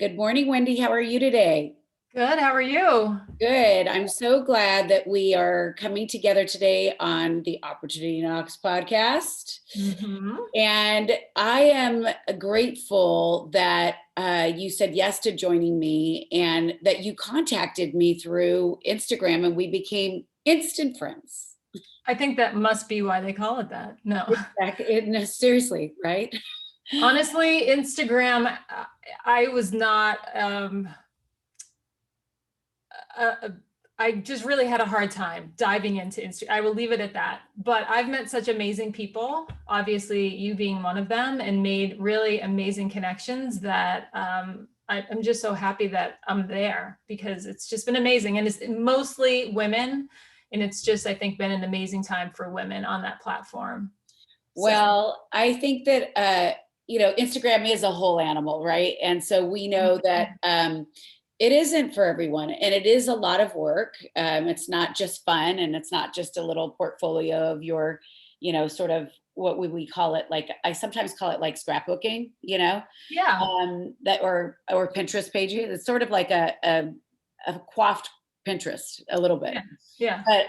Good morning, Wendy. How are you today? Good. How are you? Good. I'm so glad that we are coming together today on the Opportunity Knocks podcast. hmm And I am grateful that you said yes to joining me and that you contacted me through Instagram and we became instant friends. I think that must be why they call it that. No, Seriously, right? honestly, Instagram, I was not, uh, uh, I just really had a hard time diving into Instagram. I will leave it at that. But I've met such amazing people, obviously, you being one of them, and made really amazing connections that I'm just so happy that I'm there because it's just been amazing. And it's mostly women. And it's just, I think, been an amazing time for women on that platform. So, Well, I think that Instagram is a whole animal, right? And so we know that it isn't for everyone, and it is a lot of work. It's not just fun, and it's not just a little portfolio of your, sort of what would we call it? Like I sometimes call it like scrapbooking, yeah. that or Pinterest pages. It's sort of like a coiffed Pinterest a little bit. Yeah. Yeah. But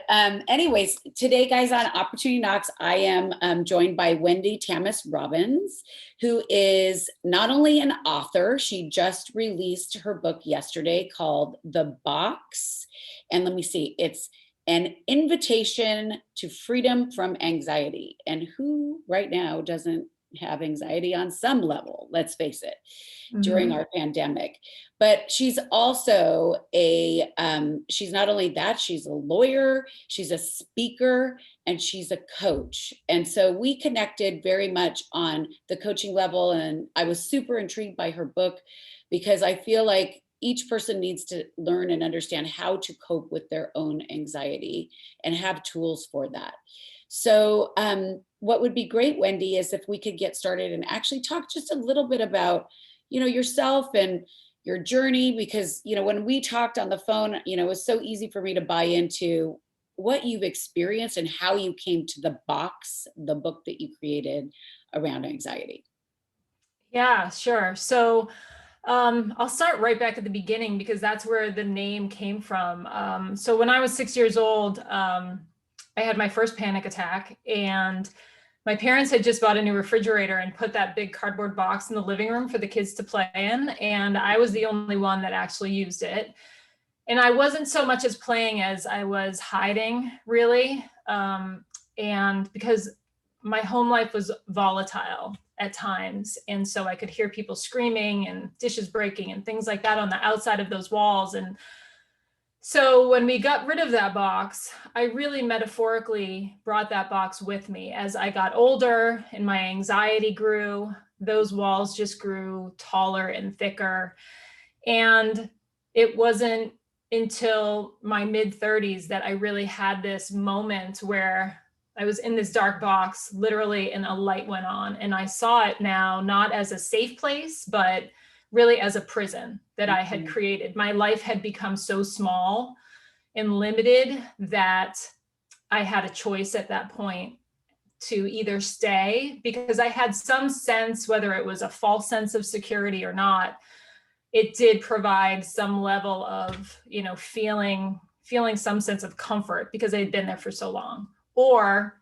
anyways, today, guys, on Opportunity Knocks, I am joined by Wendy Tamis Robbins, who is not only an author, she just released her book yesterday called The Box. And let me see, it's an invitation to freedom from anxiety. And who right now doesn't have anxiety on some level, let's face it, during hmm our pandemic? But she's also she's not only that, she's a lawyer, she's a speaker, and she's a coach. And so we connected very much on the coaching level. And I was super intrigued by her book because I feel like each person needs to learn and understand how to cope with their own anxiety and have tools for that. So, what would be great, Wendy, is if we could get started and actually talk just a little bit about, yourself and your journey, because, when we talked on the phone, it was so easy for me to buy into what you've experienced and how you came to The Box, the book that you created around anxiety. Yeah, sure. So, I'll start right back at the beginning because that's where the name came from. So when I was 6 years old, I had my first panic attack, and my parents had just bought a new refrigerator and put that big cardboard box in the living room for the kids to play in. And I was the only one that actually used it. And I wasn't so much as playing as I was hiding, really. And because my home life was volatile at times. And so I could hear people screaming and dishes breaking and things like that on the outside of those walls. And so when we got rid of that box, I really metaphorically brought that box with me. As I got older and my anxiety grew, those walls just grew taller and thicker. And it wasn't until my mid 30s that I really had this moment where I was in this dark box, literally, and a light went on. And I saw it now not as a safe place, but really as a prison that I had Mhm. created. My life had become so small and limited that I had a choice at that point to either stay, because I had some sense, whether it was a false sense of security or not, it did provide some level of, feeling some sense of comfort because I had been there for so long, or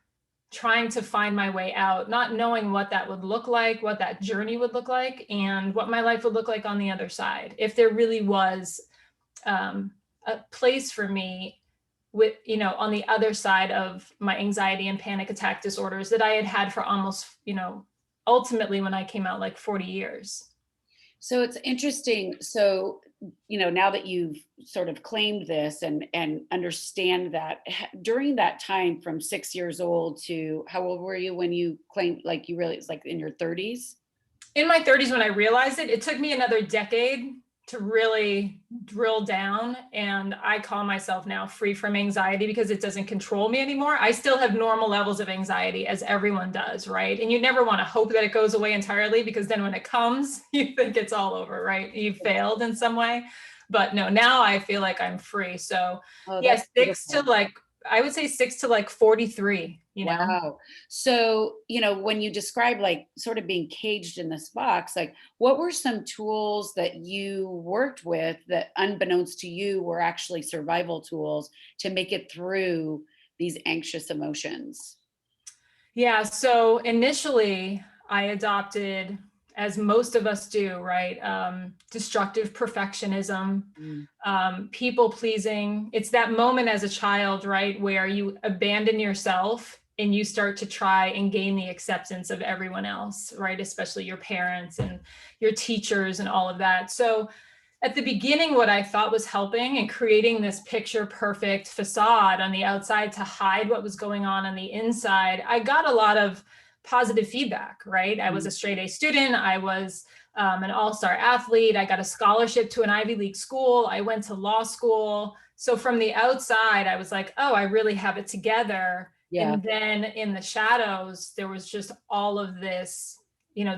trying to find my way out, not knowing what that would look like, what that journey would look like, and what my life would look like on the other side. If there really was a place for me with, on the other side of my anxiety and panic attack disorders that I had had for almost, ultimately when I came out, like 40 years. So it's interesting. So, now that you've sort of claimed this and understand that during that time from 6 years old to how old were you when you claimed, like you really, it's like in your 30s? In my 30s, when I realized it, it took me another decade to really drill down. And I call myself now free from anxiety because it doesn't control me anymore. I still have normal levels of anxiety, as everyone does, right? And you never want to hope that it goes away entirely, because then when it comes, you think it's all over, right? You failed in some way. But no, now I feel like I'm free. So Oh, that's yes, six to beautiful. like I would say 6 to like 43, you know? Wow. So, when you describe like sort of being caged in this box, like what were some tools that you worked with that unbeknownst to you were actually survival tools to make it through these anxious emotions? Yeah, so initially I adopted, as most of us do, right? Destructive perfectionism, Mm, people pleasing. It's that moment as a child, right, where you abandon yourself and you start to try and gain the acceptance of everyone else, right? Especially your parents and your teachers and all of that. So at the beginning, what I thought was helping and creating this picture perfect facade on the outside to hide what was going on the inside, I got a lot of positive feedback, right? I was mm, a straight A student. I was an all-star athlete. I got a scholarship to an Ivy League school. I went to law school. So from the outside, I was like, oh, I really have it together. yeah. And then in the shadows, there was just all of this,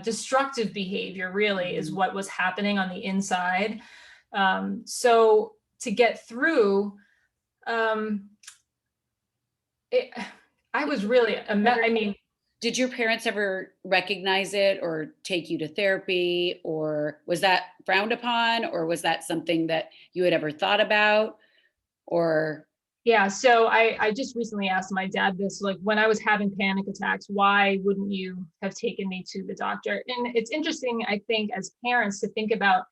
destructive behavior really is Mhm. what was happening on the inside. So to get through, um, it, I was really, Ever- I mean, Did your parents ever recognize it or take you to therapy, or was that frowned upon, or was that something that you had ever thought about? Or, yeah. So I just recently asked my dad this, like when I was having panic attacks, why wouldn't you have taken me to the doctor? And it's interesting, I think, as parents to think about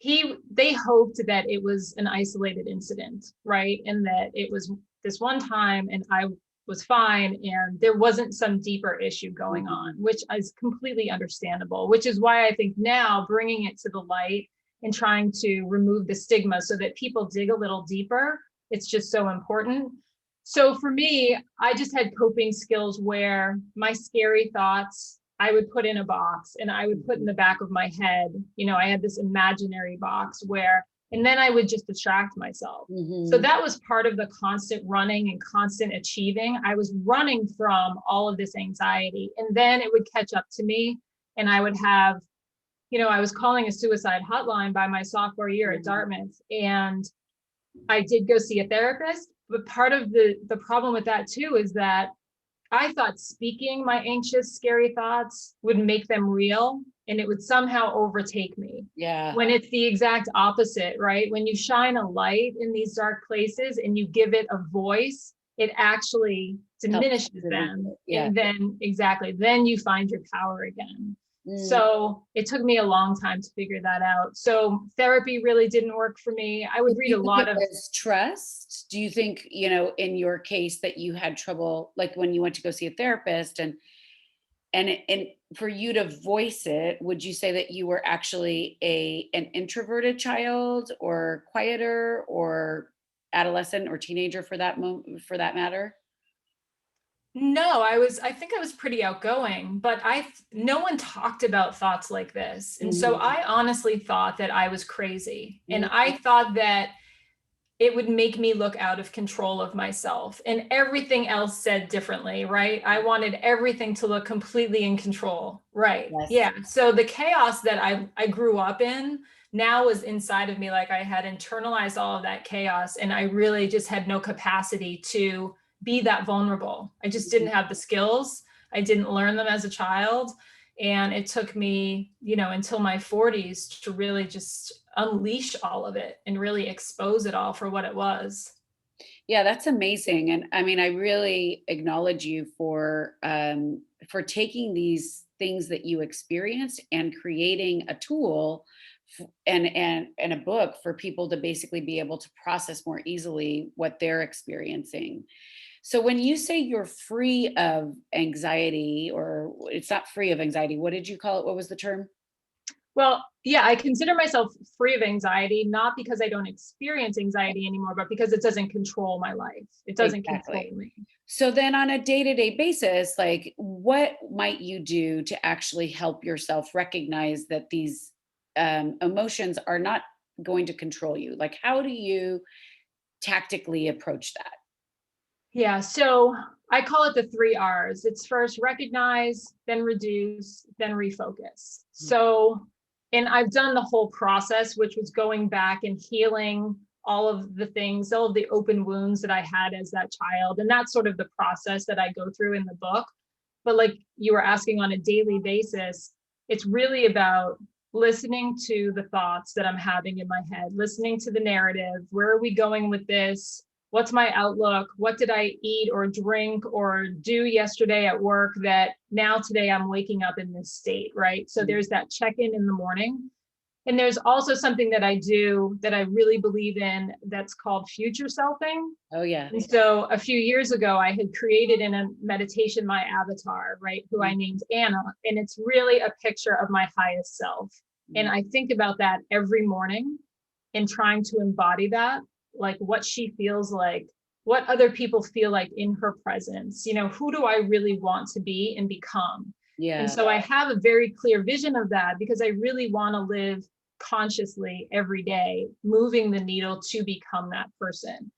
they hoped that it was an isolated incident, right? And that it was this one time and I was fine and there wasn't some deeper issue going on, Mhm. which is completely understandable, which is why I think now bringing it to the light and trying to remove the stigma so that people dig a little deeper, it's just so important. So for me, I just had coping skills where my scary thoughts I would put in a box and I would put in Mhm. the back of my head. I had this imaginary box where, and then I would just distract myself. So Mhm. that was part of the constant running and constant achieving. I was running from all of this anxiety, and then it would catch up to me, and I would have, I was calling a suicide hotline by my sophomore year at Mhm. Dartmouth, and I did go see a therapist. But part of the problem with that too is that I thought speaking my anxious, scary thoughts would make them real and it would somehow overtake me. Yeah. When it's the exact opposite, right? When you shine a light in these dark places and you give it a voice, it actually Helps diminishes relieve them. it. Yeah. And then, exactly, then you find your power again. Mm. So it took me a long time to figure that out. So therapy really didn't work for me. I would Do read you a think lot it of, was trust? Do you think, in your case that you had trouble, like when you went to go see a therapist and for you to voice it, would you say that you were actually an introverted child or quieter or adolescent or teenager for that matter? No, I think I was pretty outgoing, but no one talked about thoughts like this. And so Mhm. I honestly thought that I was crazy. And Mhm. I thought that it would make me look out of control of myself. And everything else said differently, right? I wanted everything to look completely in control. Right. Yes. Yeah. So the chaos that I grew up in now was inside of me. Like I had internalized all of that chaos and I really just had no capacity to be that vulnerable. I just didn't Mhm. have the skills. I didn't learn them as a child. And it took me, until my 40s to really just unleash all of it and really expose it all for what it was. Yeah, that's amazing. And I mean, I really acknowledge you for taking these things that you experienced and creating a tool and a book for people to basically be able to process more easily what they're experiencing. So when you say you're free of anxiety, or it's not free of anxiety, what did you call it? What was the term? Well, yeah, I consider myself free of anxiety, not because I don't experience anxiety anymore, but because it doesn't control my life. It doesn't control Exactly. me. So then on a day-to-day basis, like what might you do to actually help yourself recognize that these emotions are not going to control you? Like how do you tactically approach that? Yeah, so I call it the 3 R's. It's first recognize, then reduce, then refocus. Mm. So, and I've done the whole process, which was going back and healing all of the things, all of the open wounds that I had as that child. And that's sort of the process that I go through in the book. But like you were asking, on a daily basis, it's really about listening to the thoughts that I'm having in my head, listening to the narrative. Where are we going with this? What's my outlook? What did I eat or drink or do yesterday at work that now today I'm waking up in this state, right? So there's that check-in in the morning. And there's also something that I do that I really believe in that's called future selfing. Oh, yeah. And so a few years ago, I had created in a meditation my avatar, right, who I named Anna. And it's really a picture of my highest self. And I think about that every morning and trying to embody that, like what she feels like, what other people feel like in her presence. You know, who do I really want to be and become? Yeah. And so I have a very clear vision of that because I really want to live consciously every day, moving the needle to become that person.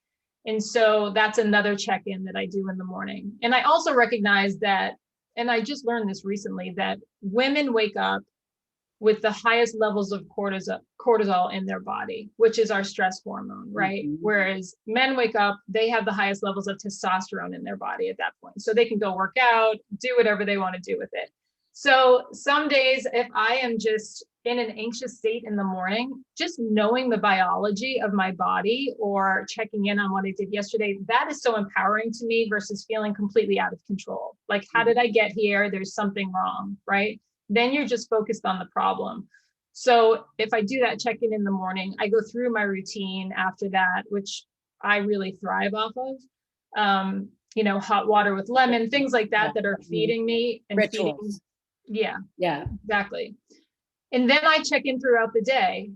And so that's another check-in that I do in the morning. And I also recognize that, and I just learned this recently, that women wake up with the highest levels of cortisol in their body, which is our stress hormone, right? Mhm. Whereas men wake up, they have the highest levels of testosterone in their body at that point. So they can go work out, do whatever they want to do with it. So some days, if I am just in an anxious state in the morning, just knowing the biology of my body or checking in on what I did yesterday, that is so empowering to me versus feeling completely out of control. Like, how did I get here? There's something wrong, right? Then you're just focused on the problem. So if I do that check-in in the morning, I go through my routine after that, which I really thrive off of. You know, hot water with lemon, things like that, that are feeding me and feeding. Rituals. Yeah, Yeah. exactly. And then I check in throughout the day.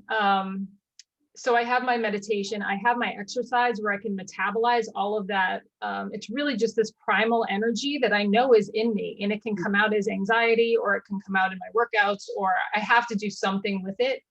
So I have my meditation, I have my exercise where I can metabolize all of that. It's really just this primal energy that I know is in me, and it can come out as anxiety, or it can come out in my workouts, or I have to do something with it.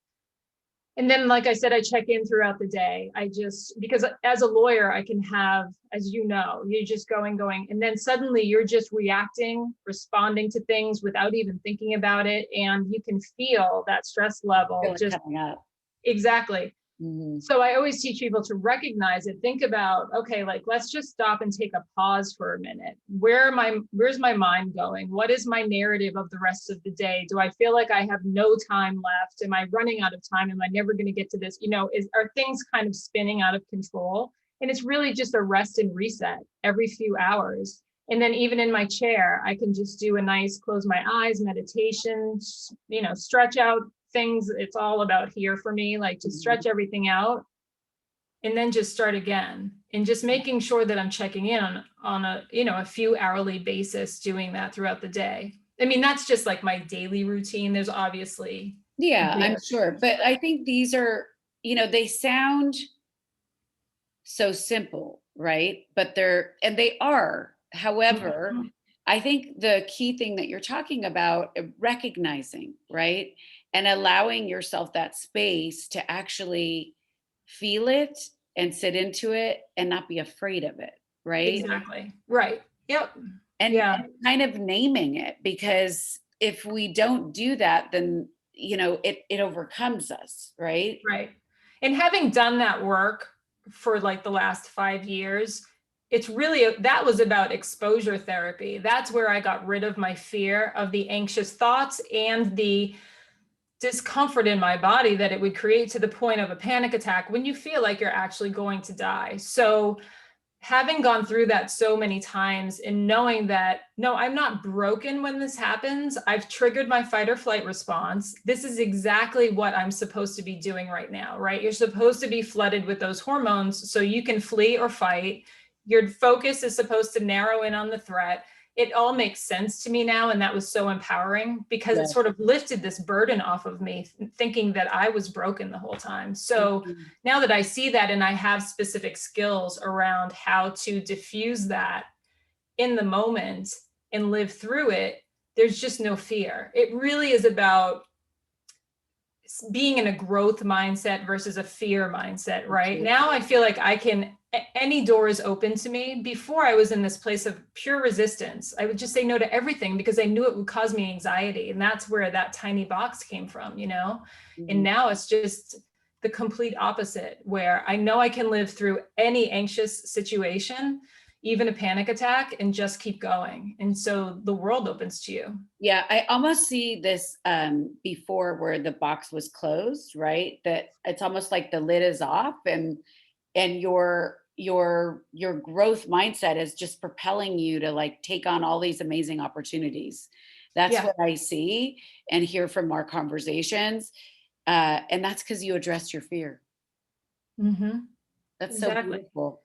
And then, like I said, I check in throughout the day. I just, because as a lawyer, I can have, as you know, you're just going, and then suddenly you're just reacting, responding to things without even thinking about it. And you can feel that stress level just Coming up. exactly. Mm-hmm. So I always teach people to recognize it. Think about, okay, like, let's just stop and take a pause for a minute. Where's my mind going? What is my narrative of the rest of the day? Do I feel like I have no time left? Am I running out of time? Am I never going to get to this? You know, are things kind of spinning out of control? And it's really just a rest and reset every few hours. And then even in my chair, I can just do a nice close my eyes meditation, you know, stretch out things. It's all about here for me, like to stretch everything out and then just start again, and just making sure that I'm checking in on a, you know, a few hourly basis, doing that throughout the day. I mean, that's just like my daily routine. There's obviously, Yeah, I'm sure. But I think these are, you know, they sound so simple, right? But they are. However, Mhm. I think the key thing that you're talking about, recognizing, right? And allowing yourself that space to actually feel it and sit into it and not be afraid of it, right? Exactly. Right. Yep. And Yeah. kind of naming it, because if we don't do that, then, you know, it overcomes us, right? Right. And having done that work for like the last 5 years, it's really, that was about exposure therapy. That's where I got rid of my fear of the anxious thoughts and the discomfort in my body that it would create, to the point of a panic attack when you feel like you're actually going to die. So having gone through that so many times and knowing that, no, I'm not broken when this happens. I've triggered my fight or flight response. This is exactly what I'm supposed to be doing right now, right? You're supposed to be flooded with those hormones so you can flee or fight. Your focus is supposed to narrow in on the threat. It all makes sense to me now. And that was so empowering because it Yeah. sort of lifted this burden off of me, thinking that I was broken the whole time. So Mhm. now that I see that and I have specific skills around how to diffuse that in the moment and live through it, there's just no fear. It really is about being in a growth mindset versus a fear mindset, right? Now I feel like I can, any door is open to me. Before I was in this place of pure resistance. I would just say no to everything because I knew it would cause me anxiety. And that's where that tiny box came from, you know? And Mhm. now it's just the complete opposite, where I know I can live through any anxious situation, even a panic attack, and just keep going. And so the world opens to you. Yeah, I almost see this before where the box was closed, right? That it's almost like the lid is off, and your growth mindset is just propelling you to like take on all these amazing opportunities. That's Yeah. what I see and hear from our conversations. And that's because you addressed your fear. Mm-hmm. That's so Exactly. beautiful.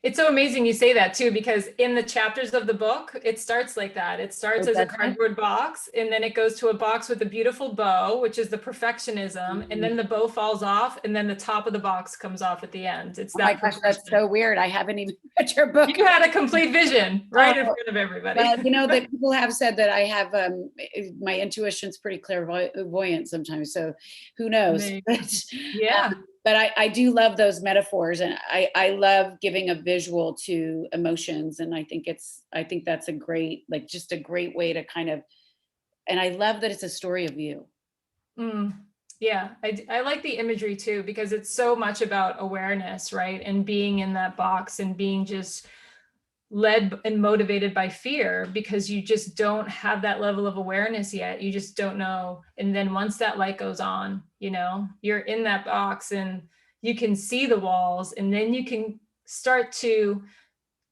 It's so amazing you say that too, because in the chapters of the book, it starts like that. It starts Oh, as a doesn't it? cardboard box, and then it goes to a box with a beautiful bow, which is the perfectionism, and then Mm. the bow falls off, and then the top of the box comes off at the end. It's Oh my that gosh, that's progression. so weird. I haven't even read your book. You had a complete vision right in Oh, front of everybody. well, you know that people have said that I have my intuition's pretty clairvoyant sometimes. So who knows? Amazing. Yeah. But I do love those metaphors, and I love giving a visual to emotions, and I think that's a great, like, just a great way to kind of, and I love that it's a story of you. Mm, yeah, I like the imagery too, because it's so much about awareness, right? And being in that box and being just led and motivated by fear, because you just don't have that level of awareness yet. You just don't know. And then once that light goes on, you're in that box and you can see the walls, and then you can start to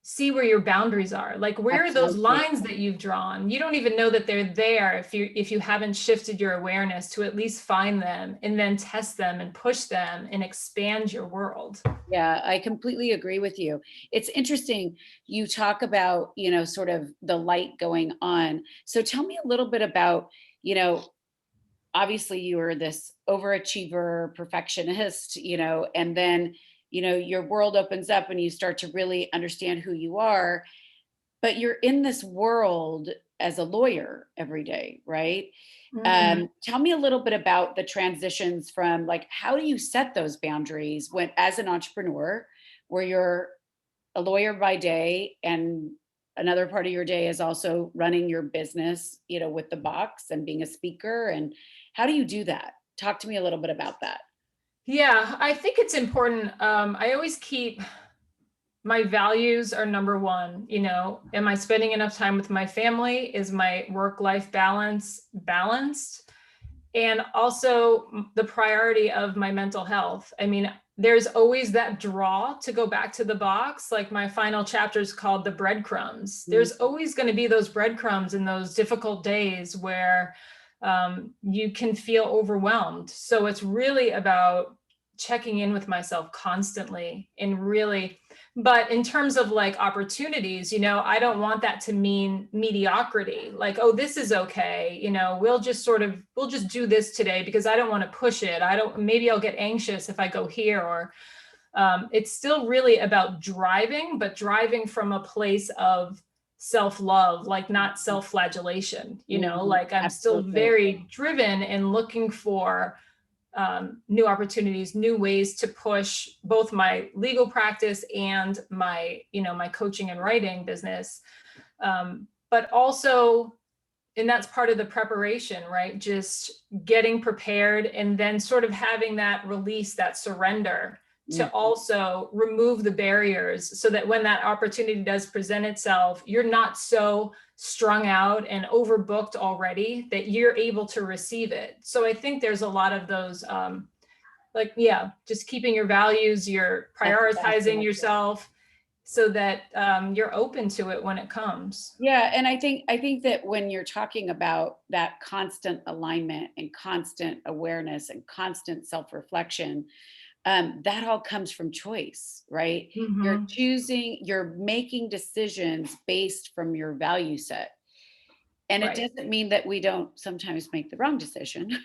see where your boundaries are. Like, where are those Absolutely. lines that you've drawn? You don't even know that they're there if you haven't shifted your awareness to at least find them and then test them and push them and expand your world. Yeah, I completely agree with you. It's interesting. You talk about, sort of the light going on. So tell me a little bit about, you know, obviously you are this overachiever, perfectionist, and then, your world opens up and you start to really understand who you are, but you're in this world as a lawyer every day, right? Mm-hmm. Tell me a little bit about the transitions from, like, how do you set those boundaries when, as an entrepreneur, where you're a lawyer by day and another part of your day is also running your business, with the box and being a speaker. And how do you do that? Talk to me a little bit about that. Yeah, I think it's important. I always keep my values are number one. Am I spending enough time with my family? Is my work-life balance balanced? And also the priority of my mental health. I mean, there's always that draw to go back to the box. Like, my final chapter is called The Breadcrumbs. Mm. There's always going to be those breadcrumbs in those difficult days where you can feel overwhelmed. So it's really about checking in with myself constantly and really, but in terms of like opportunities, I don't want that to mean mediocrity. Like, oh, this is okay. We'll just do this today because I don't want to push it. Maybe I'll get anxious if I go here, or it's still really about driving, but driving from a place of self-love, like not self-flagellation, Mhm. like I'm still Absolutely. very driven and looking for new opportunities, new ways to push both my legal practice and my coaching and writing business. But also, and that's part of the preparation, right? Just getting prepared and then sort of having that release, that surrender, to Mm. also remove the barriers so that when that opportunity does present itself, you're not so strung out and overbooked already that you're able to receive it. So I think there's a lot of those, like, yeah, just keeping your values, you're That's prioritizing awesome. yourself so that you're open to it when it comes. Yeah, and I think that when you're talking about that constant alignment and constant awareness and constant self-reflection, that all comes from choice, right? Mm-hmm. You're making decisions based from your value set. And it Right. doesn't mean that we don't sometimes make the wrong decision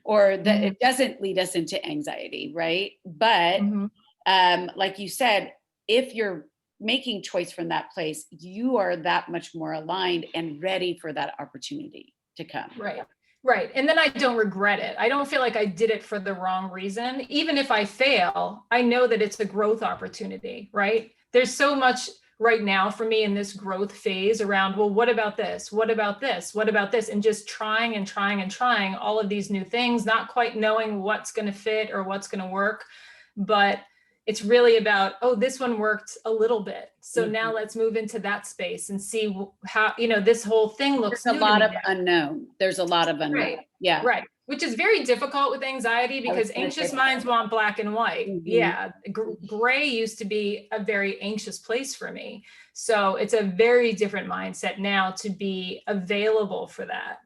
or that Mm-hmm. it doesn't lead us into anxiety, right? But Mm-hmm. like you said, if you're making choice from that place, you are that much more aligned and ready for that opportunity to come. Right. Right. And then I don't regret it. I don't feel like I did it for the wrong reason. Even if I fail, I know that it's a growth opportunity, right? There's so much right now for me in this growth phase around, well, what about this? What about this? What about this? And just trying and trying and trying all of these new things, not quite knowing what's going to fit or what's going to work. But it's really about, oh, this one worked a little bit. So now let's move into that space and see how, this whole thing looks There's a new to lot me of now. unknown. There's a lot of unknown. Right. Yeah. Right. Which is very difficult with anxiety because anxious minds want black and white. Yeah. Gray used to be a very anxious place for me. So it's a very different mindset now to be available for that,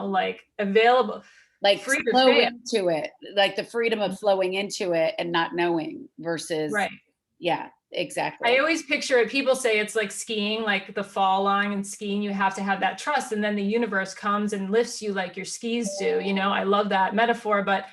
like available. Like free to flow fail. into it, like the freedom of flowing into it and not knowing versus, Right. yeah, exactly. I always picture it. People say it's like skiing, like the fall line and skiing, you have to have that trust. And then the universe comes and lifts you like your skis do. I love that metaphor, but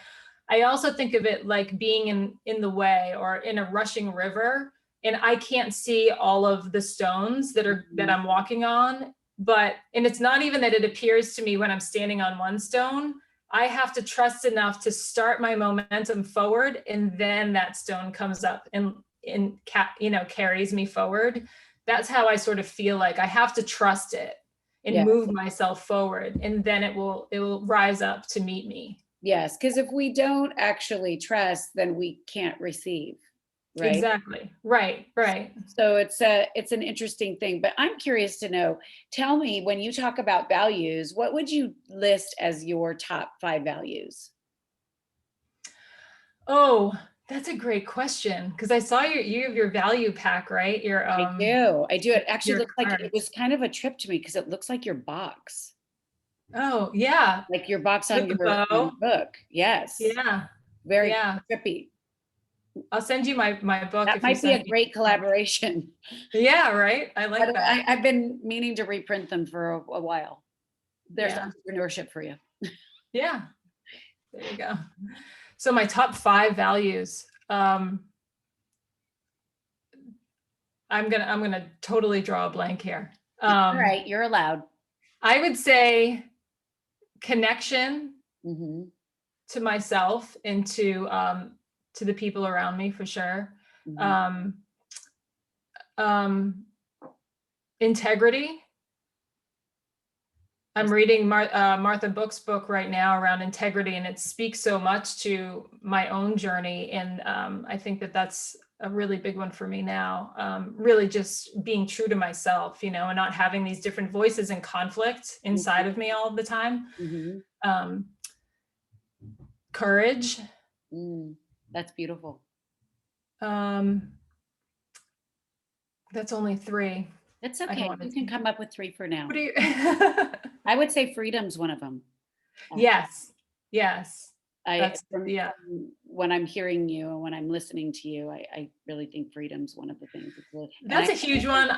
I also think of it like being in the way or in a rushing river. And I can't see all of the stones that I'm walking on. And it's not even that it appears to me when I'm standing on one stone. I have to trust enough to start my momentum forward, and then that stone comes up and carries me forward. That's how I sort of feel like I have to trust it and move myself forward, and then it will rise up to meet me. Yes, because if we don't actually trust, then we can't receive, right? Exactly. Right. So it's an interesting thing, but I'm curious to know, tell me, when you talk about values, what would you list as your top 5 values? Oh, that's a great question, because I saw you have your value pack, right? I do. It actually your looks like card. it was kind of a trip to me because it looks like your box. Oh, yeah. Like your box on With the your bow. book. Yes. Yeah. Very Yeah. trippy. I'll send you my book That if you might be send a me. great collaboration. Yeah, right. I like that. I've been meaning to reprint them for a while. There's Yeah. entrepreneurship for you. Yeah. There you go. So my top 5 values. I'm gonna totally draw a blank here. All right, you're allowed. I would say connection Mm-hmm. to myself and to the people around me, for sure. Mm-hmm. Integrity. I'm reading Martha Book's book right now around integrity, and it speaks so much to my own journey. And I think that that's a really big one for me now. Really just being true to myself, and not having these different voices and conflict inside of me all the time. Mm-hmm. Courage. That's beautiful. That's only 3. That's okay. You can come up with 3 for now. What do you? I would say freedom's one of them. Yes. When I'm hearing you and when I'm listening to you, I really think freedom's one of the things. That's a huge one.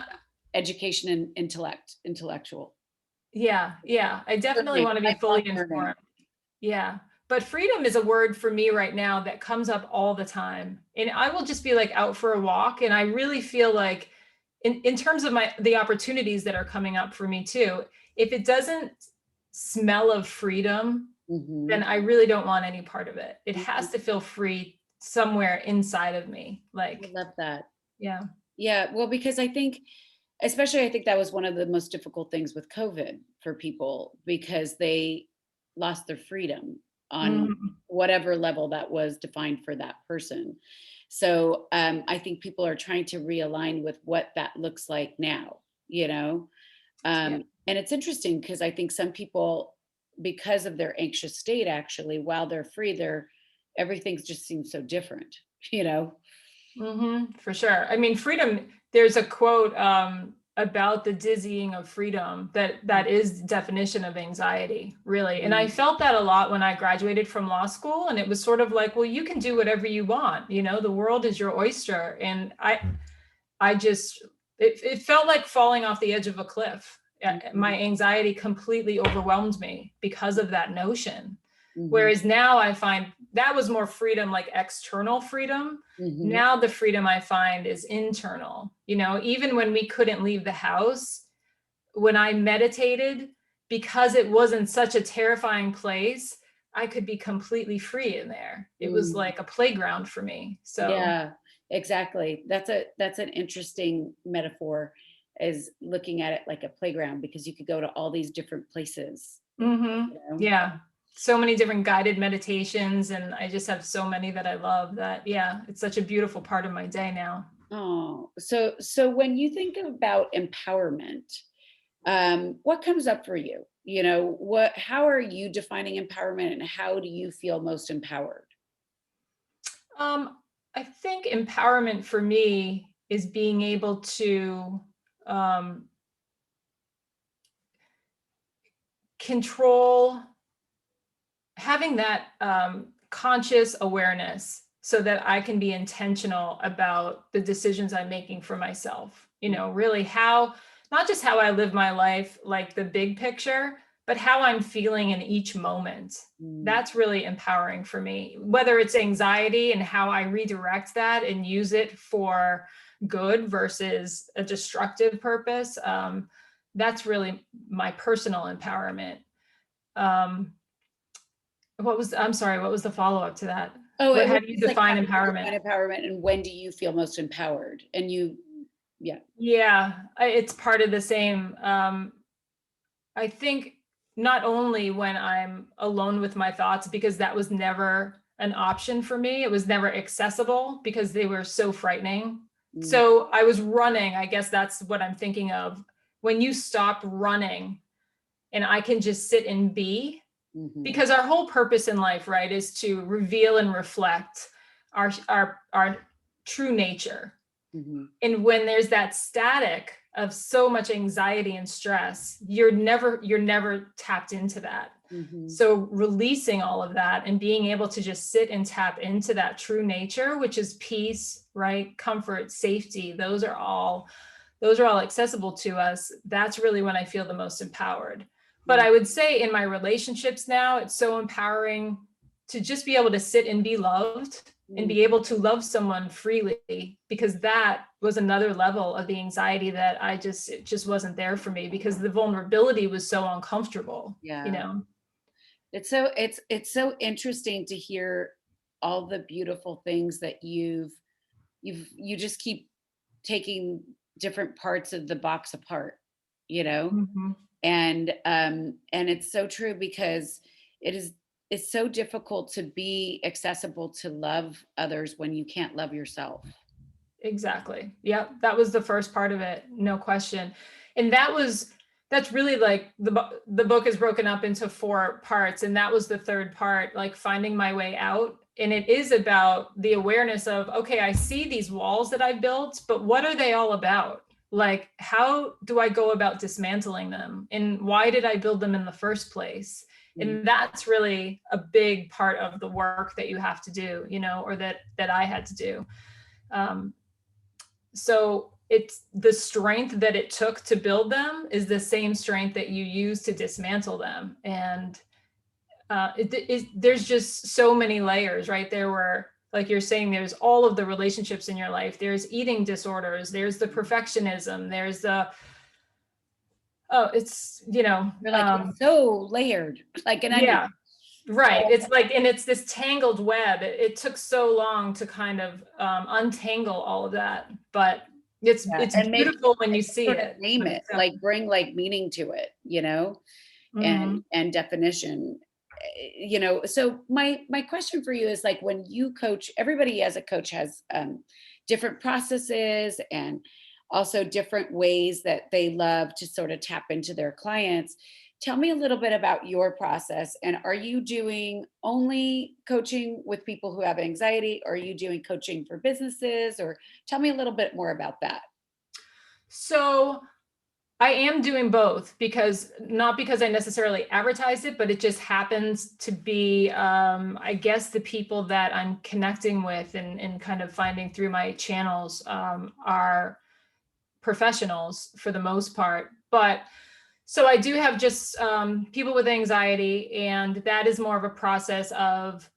Education and intellectual. Yeah. I definitely want to be fully informed. Yeah. But freedom is a word for me right now that comes up all the time. And I will just be like out for a walk, and I really feel like in terms of the opportunities that are coming up for me too, if it doesn't smell of freedom, then I really don't want any part of it. It has to feel free somewhere inside of me. Like, I love that. Yeah. Yeah. Well, because I think that was one of the most difficult things with COVID for people, because they lost their freedom on whatever level that was defined for that person. So I think people are trying to realign with what that looks like now, and it's interesting because I think some people, because of their anxious state, actually, while they're free, everything just seems so different, For sure. I mean, freedom, there's a quote about the dizzying of freedom that is the definition of anxiety, really. And I felt that a lot when I graduated from law school, and it was sort of like, well, you can do whatever you want, the world is your oyster. And it felt like falling off the edge of a cliff. My anxiety completely overwhelmed me because of that notion. Whereas now I find that was more freedom, like external freedom. Now the freedom I find is internal. Even when we couldn't leave the house, when I meditated, because it wasn't such a terrifying place, I could be completely free in there. It was like a playground for me. So yeah. Exactly. That's an interesting metaphor, is looking at it like a playground, because you could go to all these different places, Hmm. you know? Yeah. So many different guided meditations, and I just have so many that I love that, yeah, it's such a beautiful part of my day now. Oh, so when you think about empowerment, what comes up for you? You know, how are you defining empowerment, and how do you feel most empowered? Um, I think empowerment for me is being able to um, control, having that conscious awareness so that I can be intentional about the decisions I'm making for myself. You know, really how, not just how I live my life, like the big picture, but how I'm feeling in each moment. Mm, That's really empowering for me, whether it's anxiety and how I redirect that and use it for good versus a destructive purpose. That's really my personal empowerment. Um, I'm sorry, what was the follow-up to that? Oh, What, it how was do you just like, how define do you empowerment? define empowerment, and when do you feel most empowered? And you, yeah. Yeah, it's part of the same. I think not only when I'm alone with my thoughts, because that was never an option for me. It was never accessible because they were so frightening. Mm, So I was running. I guess that's what I'm thinking of. When you stop running and I can just sit and be, mhm, because our whole purpose in life, right, is to reveal and reflect our true nature. mhm, And when there's that static of so much anxiety and stress, you're never tapped into that. mhm, So releasing all of that and being able to just sit and tap into that true nature, which is peace, right, comfort, safety, those are all accessible to us. That's really when I feel the most empowered. But mm, I would say in my relationships now, it's so empowering to just be able to sit and be loved and mm, be able to love someone freely, because that was another level of the anxiety that it just wasn't there for me because the vulnerability was so uncomfortable, you yeah. know? It's so interesting to hear all the beautiful things that you just keep taking different parts of the box apart, you know? Mhm. And it's so true, because it is it's so difficult to be accessible to love others when you can't love yourself. Exactly. Yep. That was the first part of it, no question. And that's really like the book is broken up into four parts, and that was the third part, like finding my way out. And it is about the awareness of, okay, I see these walls that I built, but what are they all about? Like, how do I go about dismantling them? And why did I build them in the first place? Mhm. And that's really a big part of the work that you have to do, or that I had to do. Um, so it's the strength that it took to build them is the same strength that you use to dismantle them. And there's just so many layers, right? There were, like you're saying, there's all of the relationships in your life. There's eating disorders. There's the perfectionism. There's it's, You're like, it's so layered, like an onion. yeah, right. It's like, and it's this tangled web. It took so long to kind of untangle all of that, but Yeah, it's and make beautiful when you see sort of it. name When it, it's like bring like meaning to it, Mhm. and definition. So my question for you is, like, when you coach, everybody as a coach has different processes, and also different ways that they love to sort of tap into their clients. Tell me a little bit about your process, and are you doing only coaching with people who have anxiety, or are you doing coaching for businesses, or tell me a little bit more about that. So I am doing both, because not because I necessarily advertise it, but it just happens to be, I guess, the people that I'm connecting with and kind of finding through my channels are professionals for the most part. But so I do have just people with anxiety, and that is more of a process of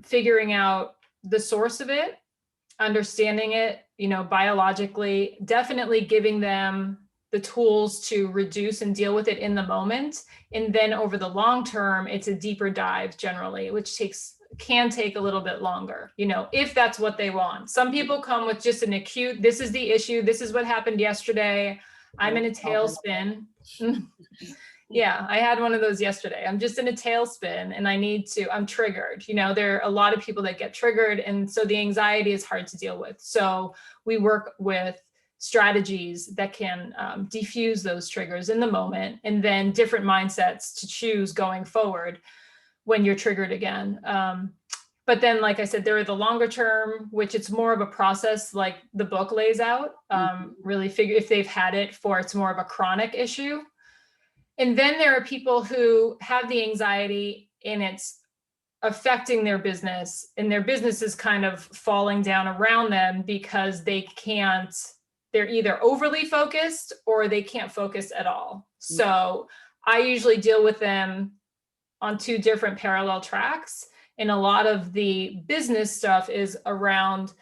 figuring out the source of it, understanding it, biologically, definitely giving them the tools to reduce and deal with it in the moment. And then over the long term, it's a deeper dive generally, which takes can take a little bit longer, if that's what they want. Some people come with just an acute, this is the issue, this is what happened yesterday, I'm in a tailspin. Yeah, I had one of those yesterday. I'm just in a tailspin and I'm triggered. There are a lot of people that get triggered. And so the anxiety is hard to deal with. So we work with strategies that can diffuse those triggers in the moment, and then different mindsets to choose going forward when you're triggered again. But then, like I said, there are the longer term, which it's more of a process like the book lays out, really figure if they've had it for, it's more of a chronic issue. And then there are people who have the anxiety and it's affecting their business, and their business is kind of falling down around them because they're either overly focused or they can't focus at all. So I usually deal with them on two different parallel tracks. And a lot of the business stuff is around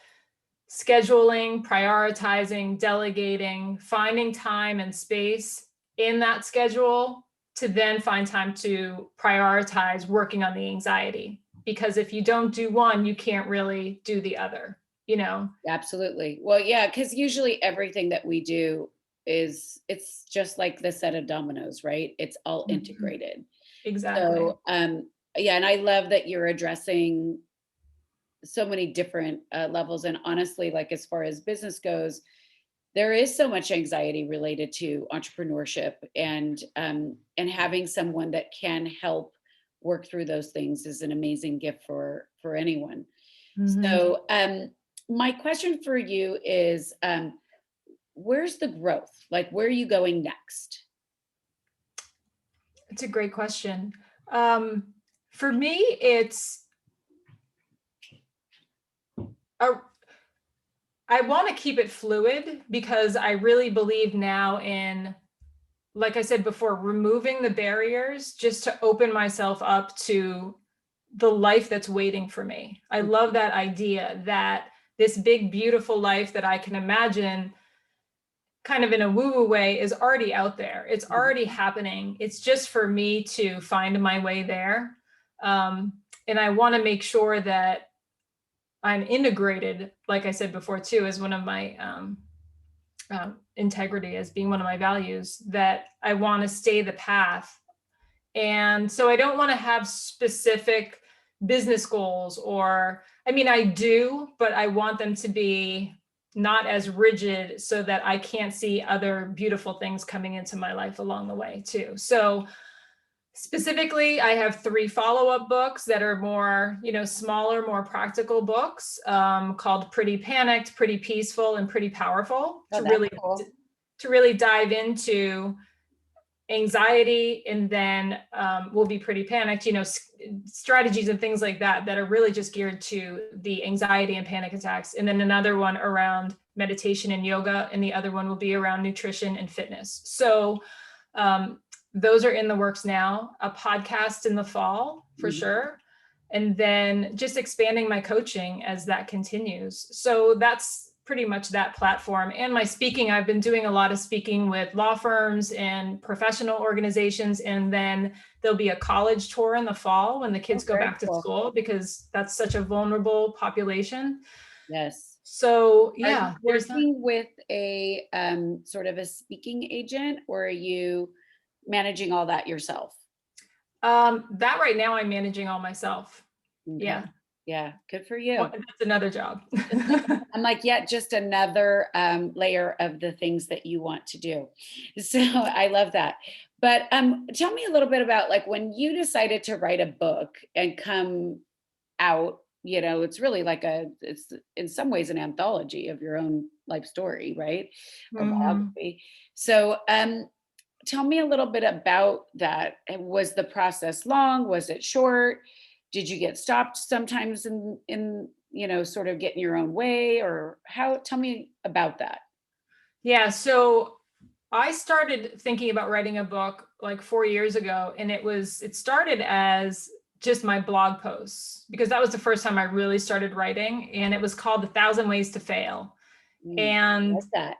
scheduling, prioritizing, delegating, finding time and space in that schedule to then find time to prioritize working on the anxiety. Because if you don't do one, you can't really do the other, Absolutely. Well, yeah, because usually everything that we do it's just like the set of dominoes, right? It's all integrated. Exactly. So, yeah, and I love that you're addressing so many different levels. And honestly, like as far as business goes, there is so much anxiety related to entrepreneurship, and having someone that can help work through those things is an amazing gift for anyone. So, my question for you is, where's the growth? Like, where are you going next? It's a great question. For me, it's I want to keep it fluid because I really believe now in, like I said before, removing the barriers just to open myself up to the life that's waiting for me. I love that idea that this big, beautiful life that I can imagine kind of in a woo-woo way is already out there. It's already happening. It's just for me to find my way there. And I want to make sure that I'm integrated, like I said before, too, as one of my integrity, as being one of my values, that I want to stay the path. And so I don't want to have specific business goals, or, I mean, I do, but I want them to be not as rigid so that I can't see other beautiful things coming into my life along the way, too. So specifically, I have 3 follow-up books that are more, smaller, more practical books, called Pretty Panicked, Pretty Peaceful, and Pretty Powerful, Oh, that's cool. to really dive into anxiety, and then we'll be pretty panicked, strategies and things like that are really just geared to the anxiety and panic attacks. And then another one around meditation and yoga, and the other one will be around nutrition and fitness. So those are in the works now. A podcast in the fall for sure. And then just expanding my coaching as that continues. So that's pretty much that platform. And my speaking, I've been doing a lot of speaking with law firms and professional organizations. And then there'll be a college tour in the fall when the kids go back to school, because that's such a vulnerable population. Yes. So yeah. Are you working with a sort of a speaking agent, or are you managing all that yourself? That right now I'm managing all myself. Okay. Yeah. Yeah. Good for you. Well, that's another job. I'm like, yeah, just another layer of the things that you want to do. So I love that. But tell me a little bit about, like, when you decided to write a book and come out, it's really like it's in some ways an anthology of your own life story, right? Or biography. So tell me a little bit about that. Was the process long? Was it short? Did you get stopped sometimes in sort of getting your own way, or how? Tell me about that. Yeah. So I started thinking about writing a book like 4 years ago, and it started as just my blog posts, because that was the first time I really started writing, and it was called 1,000 Ways to Fail. And Like that.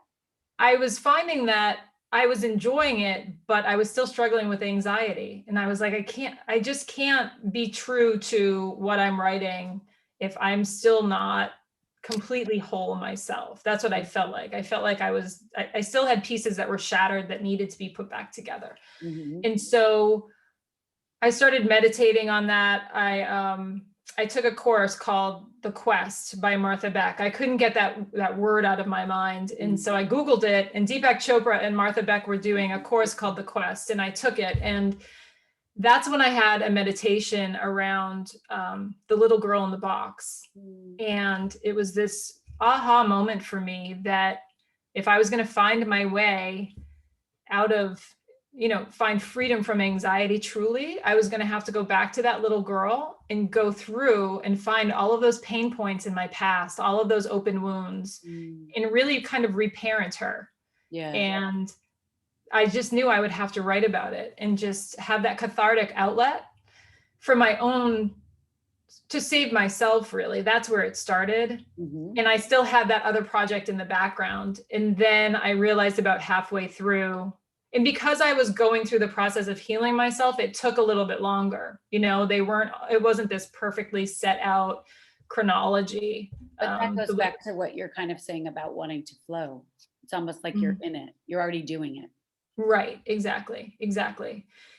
I was finding that I was enjoying it, but I was still struggling with anxiety. And I was like, I just can't be true to what I'm writing if I'm still not completely whole myself. That's what I felt like. I felt like I still had pieces that were shattered that needed to be put back together. Mhm. And so I started meditating on that. I took a course called The Quest by Martha Beck. I couldn't get that word out of my mind. And so I Googled it, and Deepak Chopra and Martha Beck were doing a course called The Quest, and I took it. And that's when I had a meditation around the little girl in the box. And it was this aha moment for me that if I was going to find my way out of, find freedom from anxiety truly, I was going to have to go back to that little girl and go through and find all of those pain points in my past, all of those open wounds, and really kind of reparent her. Yeah. And I just knew I would have to write about it and just have that cathartic outlet for my own, to save myself, really. That's where it started. And I still had that other project in the background. And then I realized about halfway through, and because I was going through the process of healing myself, it took a little bit longer. It wasn't this perfectly set out chronology. But that goes back to what you're kind of saying about wanting to flow. It's almost like you're in it. You're already doing it. Right. Exactly.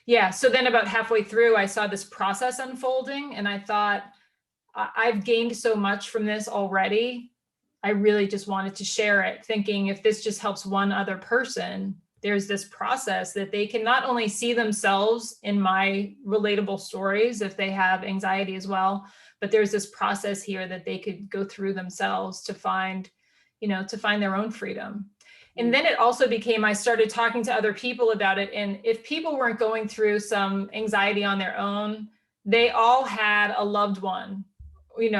Yeah. So then about halfway through, I saw this process unfolding, and I thought, I've gained so much from this already. I really just wanted to share it, thinking if this just helps one other person, there's this process that they can not only see themselves in my relatable stories if they have anxiety as well, but there's this process here that they could go through themselves to find, to find their own freedom. And then it also became, I started talking to other people about it. And if people weren't going through some anxiety on their own, they all had a loved one,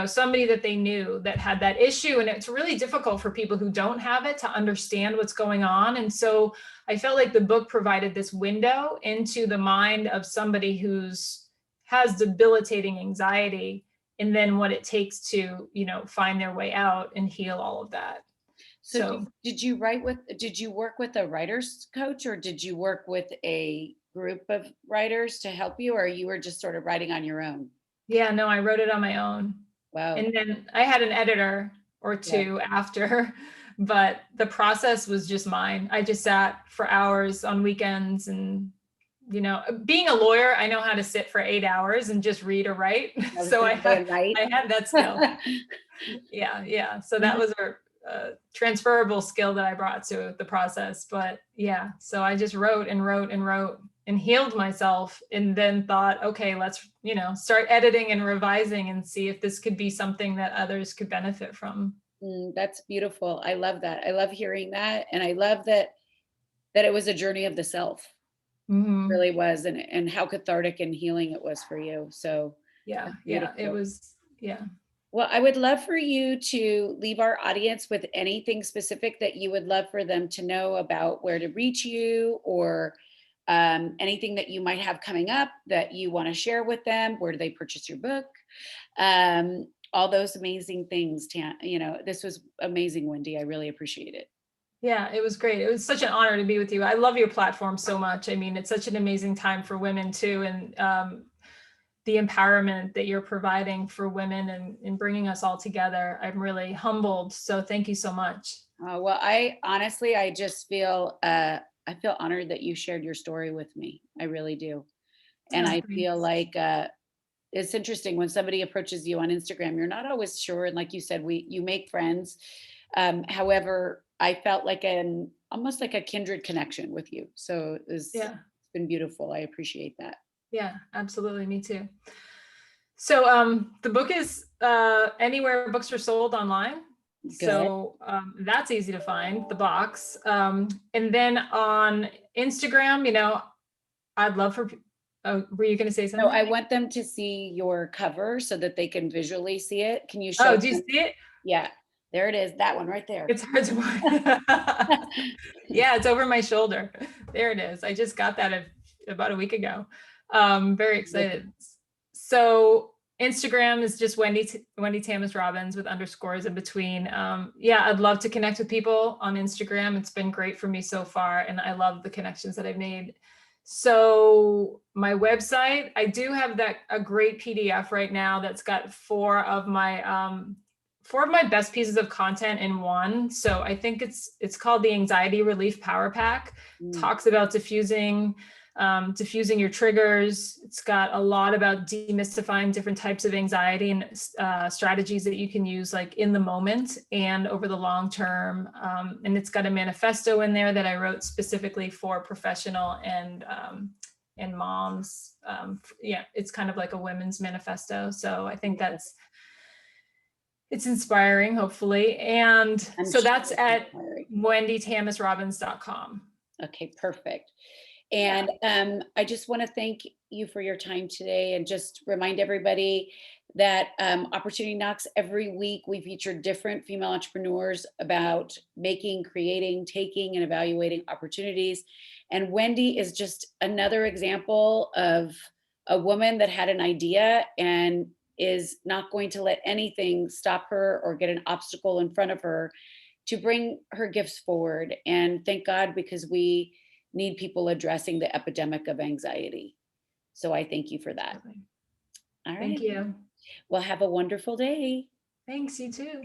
somebody that they knew that had that issue. And it's really difficult for people who don't have it to understand what's going on. And so I felt like the book provided this window into the mind of somebody has debilitating anxiety, and then what it takes to, find their way out and heal all of that. So did you work with a writer's coach, or did you work with a group of writers to help you, or you were just sort of writing on your own? Yeah, no, I wrote it on my own. Wow. And then I had an editor or two after, but the process was just mine. I just sat for hours on weekends, and, being a lawyer, I know how to sit for 8 hours and just read or write. So I had that skill. Yeah. So that was a transferable skill that I brought to the process. But yeah, so I just wrote and wrote and wrote and healed myself, and then thought, okay, let's, start editing and revising and see if this could be something that others could benefit from. That's beautiful. I love that. I love hearing that. And I love that it was a journey of the self. It really was. And how cathartic and healing it was for you. So Yeah, beautiful. it was. Yeah. Well, I would love for you to leave our audience with anything specific that you would love for them to know about where to reach you, or anything that you might have coming up that you want to share with them. Where do they purchase your book? All those amazing things. This was amazing, Wendy. I really appreciate it. Yeah, it was great. It was such an honor to be with you. I love your platform so much. I mean, it's such an amazing time for women too. And the empowerment that you're providing for women and bringing us all together. I'm really humbled. So thank you so much. Well, I just feel, I feel honored that you shared your story with me. I really do. And I feel like it's interesting when somebody approaches you on Instagram, you're not always sure. And like you said, you make friends. However, I felt like almost like a kindred connection with you. So it's been beautiful. I appreciate that. Yeah, absolutely. Me too. So the book is anywhere books are sold online. Good. So that's easy to find, the box. And then on Instagram, I'd love for, were you going to say something? No, I want them to see your cover so that they can visually see it. Can you show? Oh, do you see it? Yeah, there it is. That one right there. It's hard to find. Yeah, it's over my shoulder. There it is. I just got that about a week ago. Very excited. So Instagram is just Wendy Tamis Robbins with underscores in between. Yeah, I'd love to connect with people on Instagram. It's been great for me so far, and I love the connections that I've made. So my website, I do have a great PDF right now that's got four of my best pieces of content in one. So I think it's called the Anxiety Relief Power Pack. Mm. Talks about diffusing your triggers. It's got a lot about demystifying different types of anxiety and strategies that you can use like in the moment and over the long term. And it's got a manifesto in there that I wrote specifically for professional and moms. Yeah, it's kind of like a women's manifesto. So I think it's inspiring, hopefully. And I'm so sure that's it's at inspiring. wendytamisrobbins.com. Okay, perfect. Yeah. And I just want to thank you for your time today and just remind everybody that Opportunity Knocks every week we feature different female entrepreneurs about making, creating, taking, and evaluating opportunities. And Wendy is just another example of a woman that had an idea and is not going to let anything stop her or get an obstacle in front of her to bring her gifts forward. And thank God, because we need people addressing the epidemic of anxiety. So I thank you for that. All Thank right. you. Well, have a wonderful day. Thanks, you too.